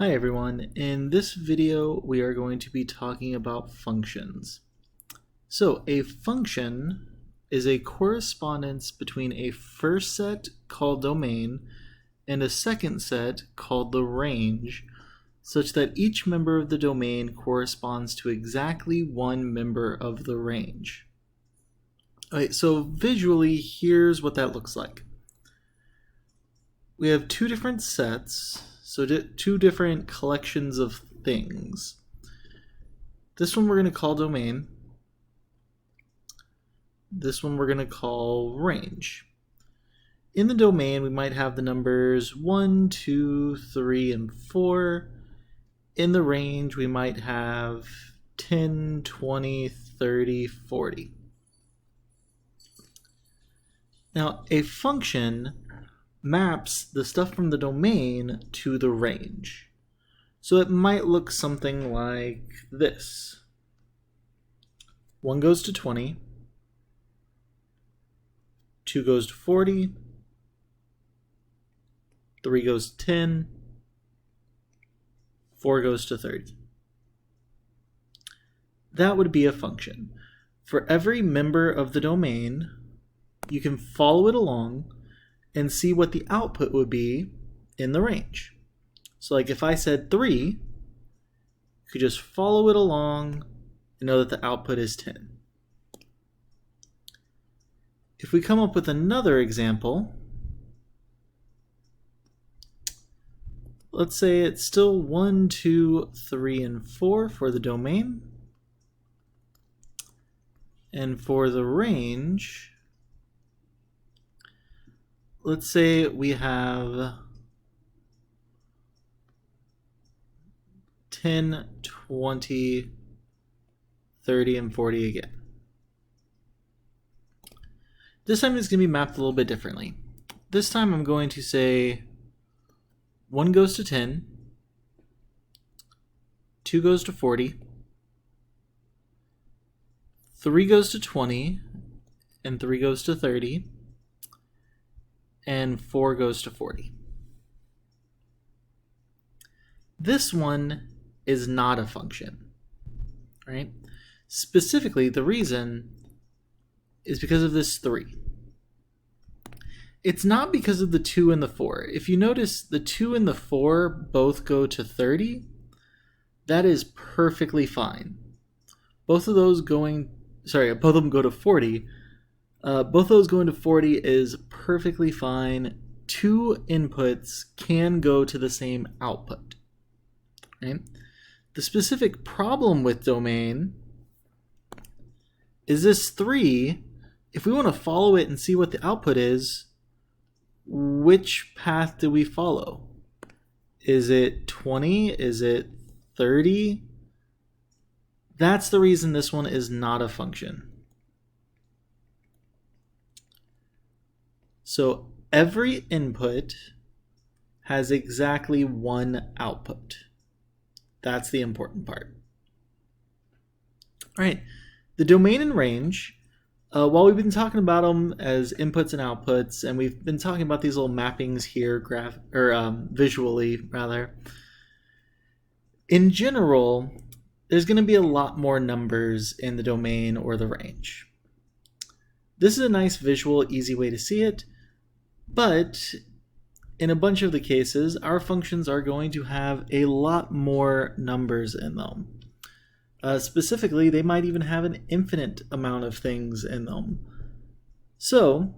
Hi everyone, in this video we are going to be talking about functions. So a function is a correspondence between a first set called domain and a second set called the range, such that each member of the domain corresponds to exactly one member of the range. Alright, so visually here's what that looks like. We have two different sets. So two different collections of things. This one we're going to call domain. This one we're going to call range. In the domain, we might have the numbers 1, 2, 3, and 4. In the range, we might have 10, 20, 30, 40. Now, a function maps the stuff from the domain to the range. So it might look something like this. 1 goes to 20, 2 goes to 40, 3 goes to 10, 4 goes to 30. That would be a function. For every member of the domain, you can follow it along and see what the output would be in the range. So like if I said 3, you could just follow it along and know that the output is 10. If we come up with another example, let's say it's still 1, 2, 3, and 4 for the domain. And for the range, let's say we have 10, 20, 30, and 40 again. This time it's going to be mapped a little bit differently. This time I'm going to say 1 goes to 10, 2 goes to 40, 3 goes to 20, and 3 goes to 30, and 4 goes to 40. This one is not a function, right? Specifically, the reason is because of this 3. It's not because of the 2 and the 4. If you notice, the 2 and the 4 both go to 30. That is perfectly fine. Both of them go to 40. Both of those going to 40 is perfectly fine. 2 inputs can go to the same output. Right? The specific problem with domain is this 3. If we want to follow it and see what the output is, which path do we follow? Is it 20? Is it 30? That's the reason this one is not a function. So every input has exactly one output. That's the important part. All right, the domain and range, while we've been talking about them as inputs and outputs, and we've been talking about these little mappings here, visually rather, in general, there's going to be a lot more numbers in the domain or the range. This is a nice visual, easy way to see it. But in a bunch of the cases, our functions are going to have a lot more numbers in them. Specifically, they might even have an infinite amount of things in them. So,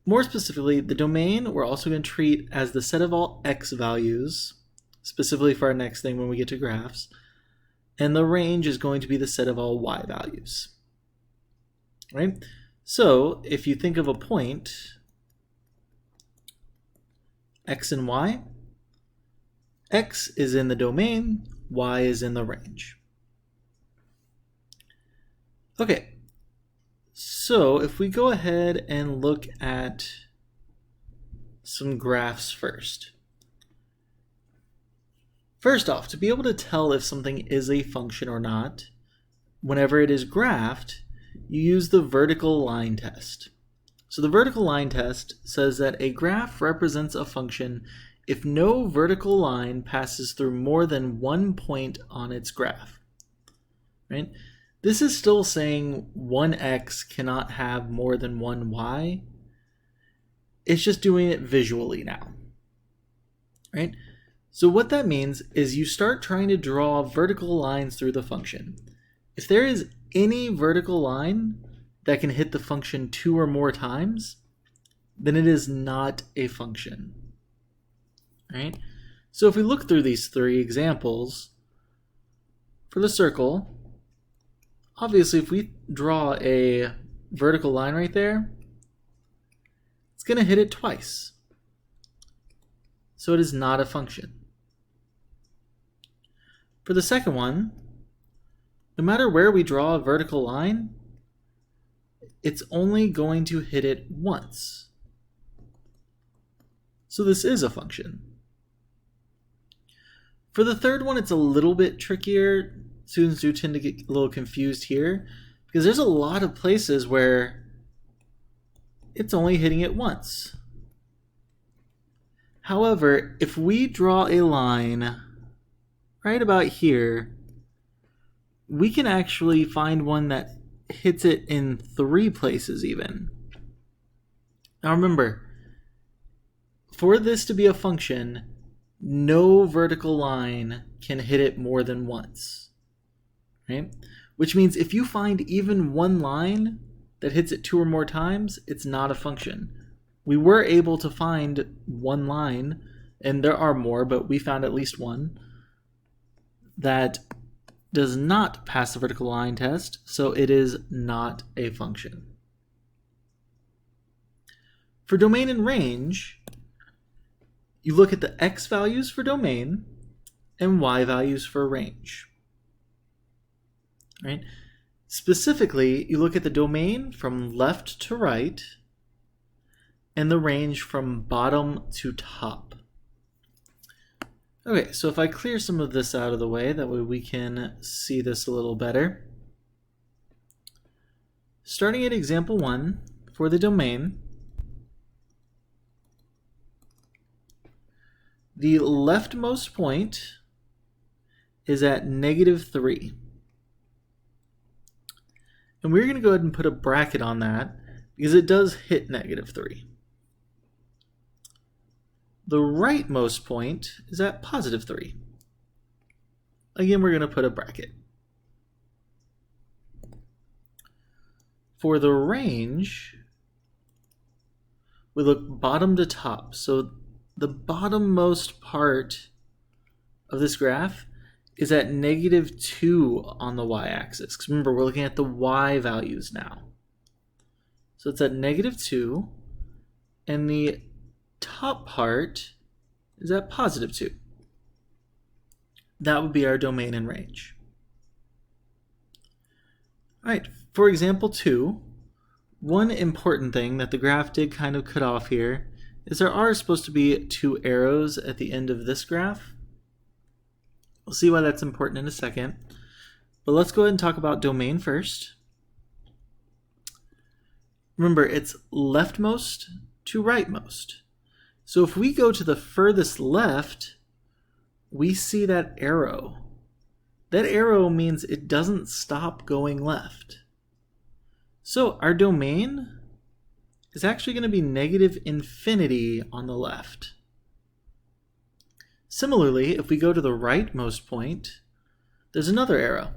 more specifically, the domain we're also going to treat as the set of all x values, specifically for our next thing when we get to graphs, and the range is going to be the set of all y values. Right? So, if you think of a point, x and y, x is in the domain, y is in the range. Okay, so if we go ahead and look at some graphs first. First off, to be able to tell if something is a function or not, whenever it is graphed, you use the vertical line test. So the vertical line test says that a graph represents a function if no vertical line passes through more than one point on its graph. Right? This is still saying one x cannot have more than one y. It's just doing it visually now. Right? So what that means is you start trying to draw vertical lines through the function. If there is any vertical line that can hit the function 2 or more times, then it is not a function. Right? So if we look through these 3 examples, for the circle, obviously if we draw a vertical line right there, it's going to hit it twice. So it is not a function. For the second one, no matter where we draw a vertical line, it's only going to hit it once. So this is a function. For the third one, it's a little bit trickier. Students do tend to get a little confused here because there's a lot of places where it's only hitting it once. However, if we draw a line right about here, we can actually find one that hits it in 3 places even. Now remember, for this to be a function, no vertical line can hit it more than once. Right? Which means if you find even one line that hits it 2 or more times, it's not a function. We were able to find one line, and there are more, but we found at least one, that does not pass the vertical line test, so it is not a function. For domain and range, you look at the x values for domain and y values for range. Right? Specifically, you look at the domain from left to right and the range from bottom to top. Okay, so if I clear some of this out of the way, that way we can see this a little better. Starting at example 1, for the domain, the leftmost point is at -3. And we're going to go ahead and put a bracket on that because it does hit -3. The rightmost point is at +3. Again, we're going to put a bracket. For the range, we look bottom to top. So the bottommost part of this graph is at -2 on the y-axis. Because remember, we're looking at the y values now. So it's at -2, and the top part is at +2. That would be our domain and range. All right, for example 2, one important thing that the graph did kind of cut off here is there are supposed to be 2 arrows at the end of this graph. We'll see why that's important in a second. But let's go ahead and talk about domain first. Remember, it's leftmost to rightmost. So if we go to the furthest left, we see that arrow. That arrow means it doesn't stop going left. So our domain is actually going to be -infinity on the left. Similarly, if we go to the rightmost point, there's another arrow.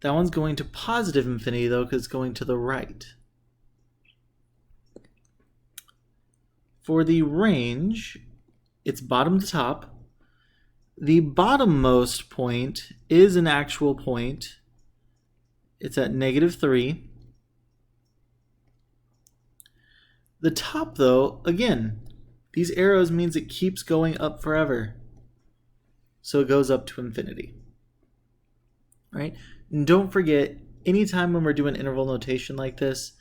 That one's going to +infinity though, because it's going to the right. For the range, it's bottom to top. The bottommost point is an actual point. It's at -3. The top though, again, these arrows means it keeps going up forever. So it goes up to infinity. Right? And don't forget, anytime when we're doing interval notation like this,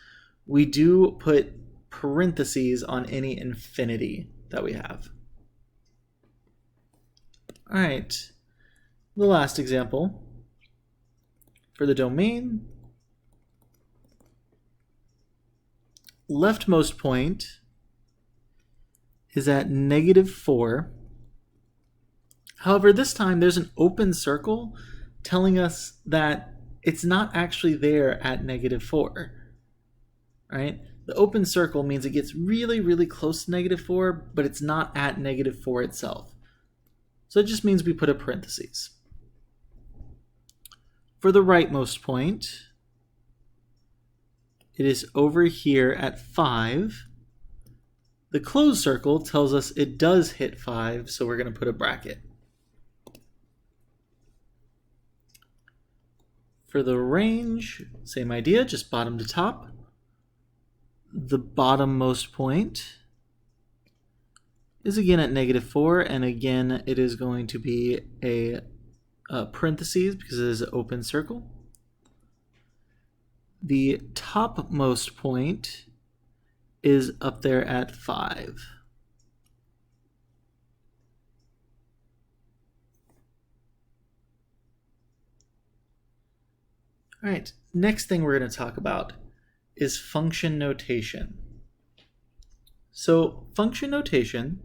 we do put parentheses on any infinity that we have. All right, the last example. For the domain, leftmost point is at -4. However, this time there's an open circle telling us that it's not actually there at -4, right? The open circle means it gets really, really close to -4, but it's not at -4 itself. So it just means we put a parentheses. For the rightmost point, it is over here at 5. The closed circle tells us it does hit 5, so we're going to put a bracket. For the range, same idea, just bottom to top. The bottommost point is again at -4, and again it is going to be a parentheses because it is an open circle. The topmost point is up there at 5. All right, next thing we're going to talk about is function notation. So function notation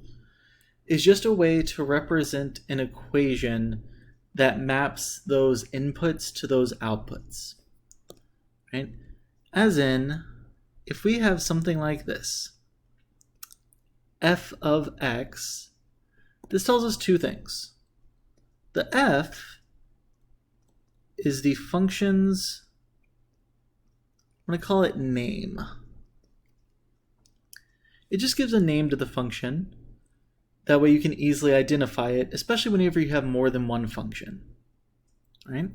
is just a way to represent an equation that maps those inputs to those outputs, right? As in, if we have something like this, f of x, this tells us two things. The f is the function's, I'm going to call it name. It just gives a name to the function. That way you can easily identify it, especially whenever you have more than one function, right?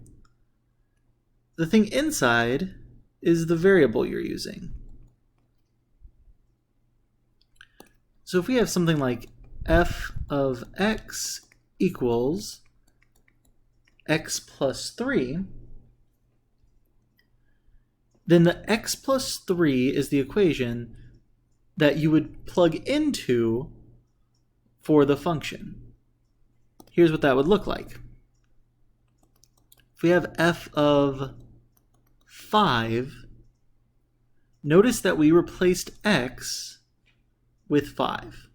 The thing inside is the variable you're using. So if we have something like f of x equals x plus 3, then the x plus 3 is the equation that you would plug into for the function. Here's what that would look like. If we have f of 5, notice that we replaced x with 5.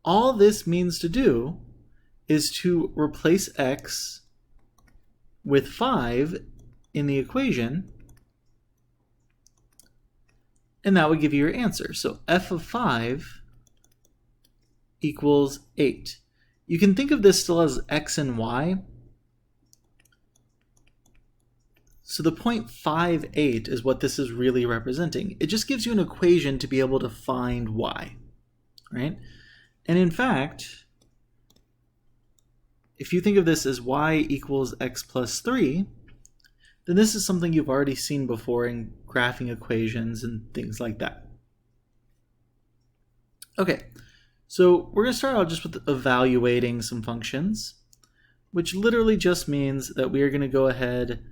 All this means to do is to replace x with 5 in the equation, and that would give you your answer. So f of 5 equals 8. You can think of this still as x and y. So the 0.58 is what this is really representing. It just gives you an equation to be able to find y, right? And in fact, if you think of this as y equals x plus 3, then this is something you've already seen before in graphing equations and things like that. Okay, so we're going to start out just with evaluating some functions, which literally just means that we are going to go ahead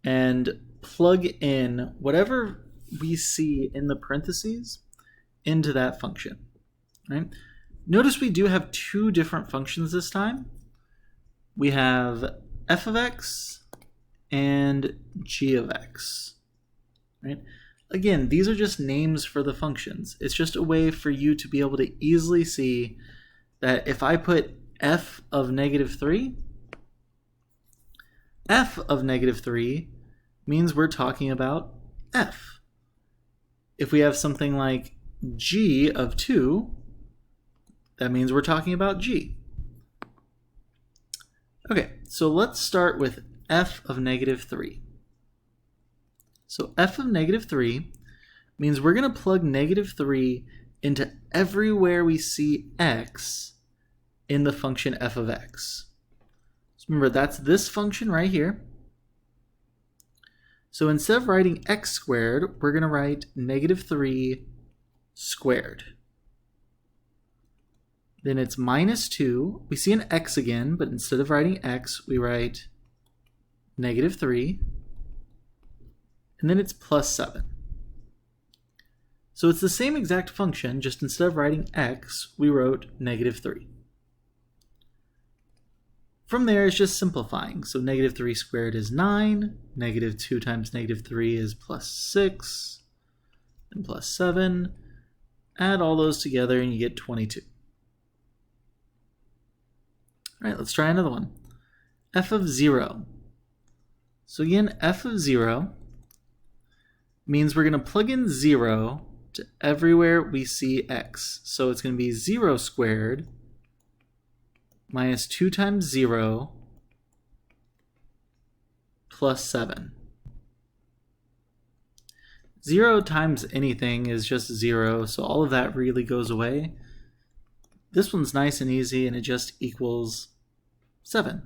and plug in whatever we see in the parentheses into that function, right? Notice we do have two different functions this time. We have f of x and g of x, right? Again, these are just names for the functions. It's just a way for you to be able to easily see that if I put f of -3, f of -3 means we're talking about f. If we have something like g of 2, that means we're talking about g. Okay, so let's start with f of -3. So f of -3 means we're going to plug -3 into everywhere we see x in the function f of x. So remember, that's this function right here. So instead of writing x squared, we're going to write -3 squared. Then it's -2. We see an x again, but instead of writing x, we write -3. And then it's +7. So it's the same exact function, just instead of writing x, we wrote -3. From there, it's just simplifying. So -3 squared is 9, -2 times -3 is +6, and +7. Add all those together and you get 22. All right, let's try another one. F of 0. So again, f of 0 means we're going to plug in 0 to everywhere we see x. So it's going to be 0 squared minus 2 times 0 plus 7. 0 times anything is just 0, so all of that really goes away. This one's nice and easy, and it just equals 7.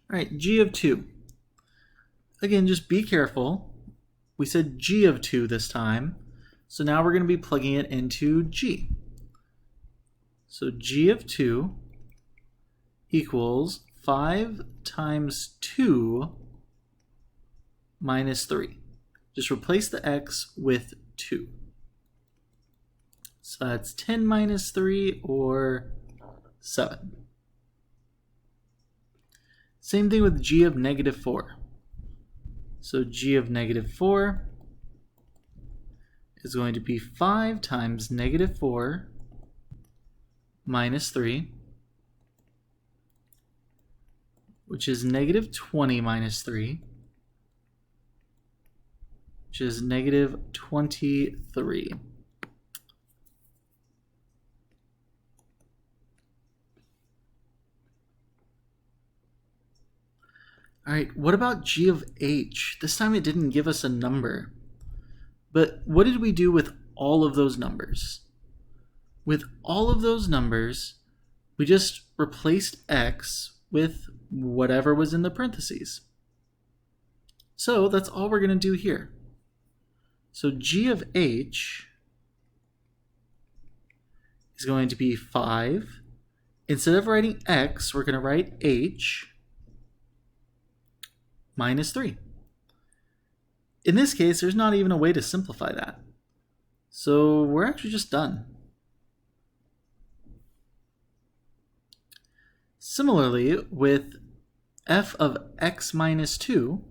All right, g of 2. Again, just be careful. We said g of 2 this time, so now we're going to be plugging it into g. So g of 2 equals 5 times 2 minus 3. Just replace the x with 2. So that's 10 minus 3, or 7. Same thing with g of negative 4. So g of negative 4 is going to be 5 times negative 4 minus 3, which is negative 20 minus 3, which is negative 23. All right, what about g of h? This time it didn't give us a number. But what did we do with all of those numbers? With all of those numbers, we just replaced x with whatever was in the parentheses. So that's all we're going to do here. So g of h is going to be 5. Instead of writing x, we're going to write h minus 3. In this case, there's not even a way to simplify that. So we're actually just done. Similarly, with f of x minus 2,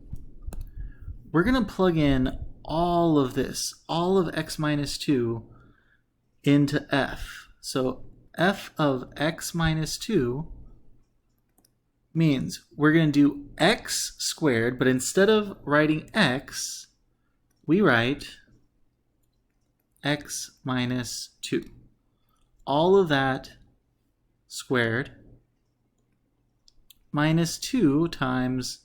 we're going to plug in all of this, all of x minus 2, into f. So f of x minus 2 means we're going to do x squared, but instead of writing x, we write x minus 2. All of that squared minus 2 times,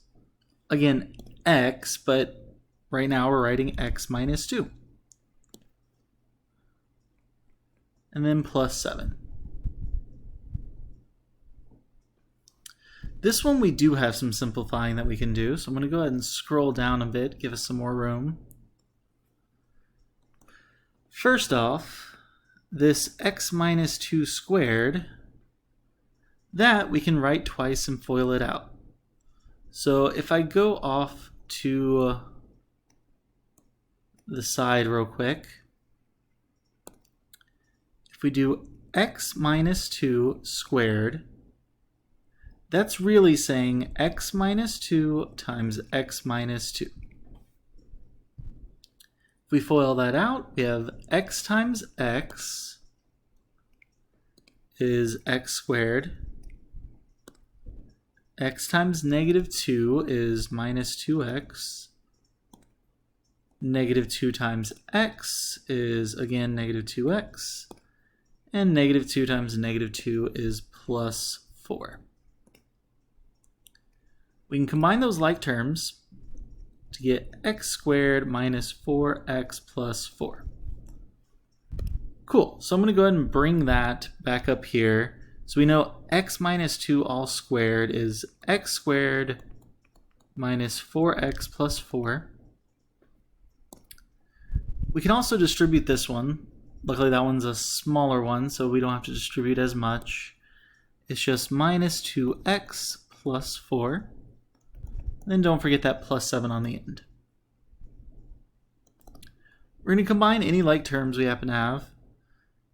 again, x, but right now we're writing x minus 2. And then plus 7. This one we do have some simplifying that we can do, so I'm going to go ahead and scroll down a bit, give us some more room. First off, this x minus 2 squared, that we can write twice and FOIL it out. So if I go off to the side real quick, if we do x minus 2 squared, that's really saying x minus 2 times x minus 2. If we FOIL that out, we have x times x is x squared. X times negative 2 is minus 2x. Negative 2 times x is, again, negative 2x. And negative 2 times negative 2 is plus 4. We can combine those like terms to get x squared minus 4x plus 4. Cool, so I'm going to go ahead and bring that back up here. So we know x minus 2 all squared is x squared minus 4x plus 4. We can also distribute this one. Luckily that one's a smaller one, so we don't have to distribute as much. It's just minus 2x plus 4. Then don't forget that plus 7 on the end. We're going to combine any like terms we happen to have.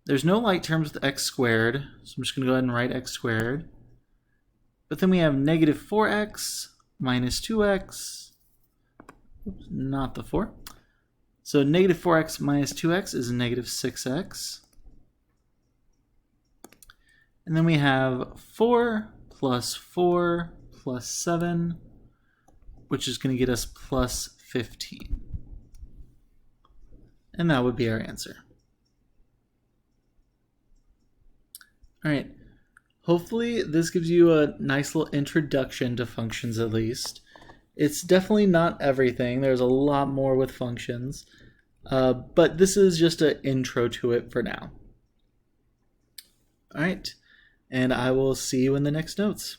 There's no like terms with x squared, so I'm just going to go ahead and write x squared. But then we have negative 4x minus 2x, Oops, not the 4. So negative 4x minus 2x is negative 6x. And then we have 4 plus 7, which is going to get us plus 15. And that would be our answer. All right. Hopefully this gives you a nice little introduction to functions at least. It's definitely not everything. There's a lot more with functions. But this is just an intro to it for now. All right. And I will see you in the next notes.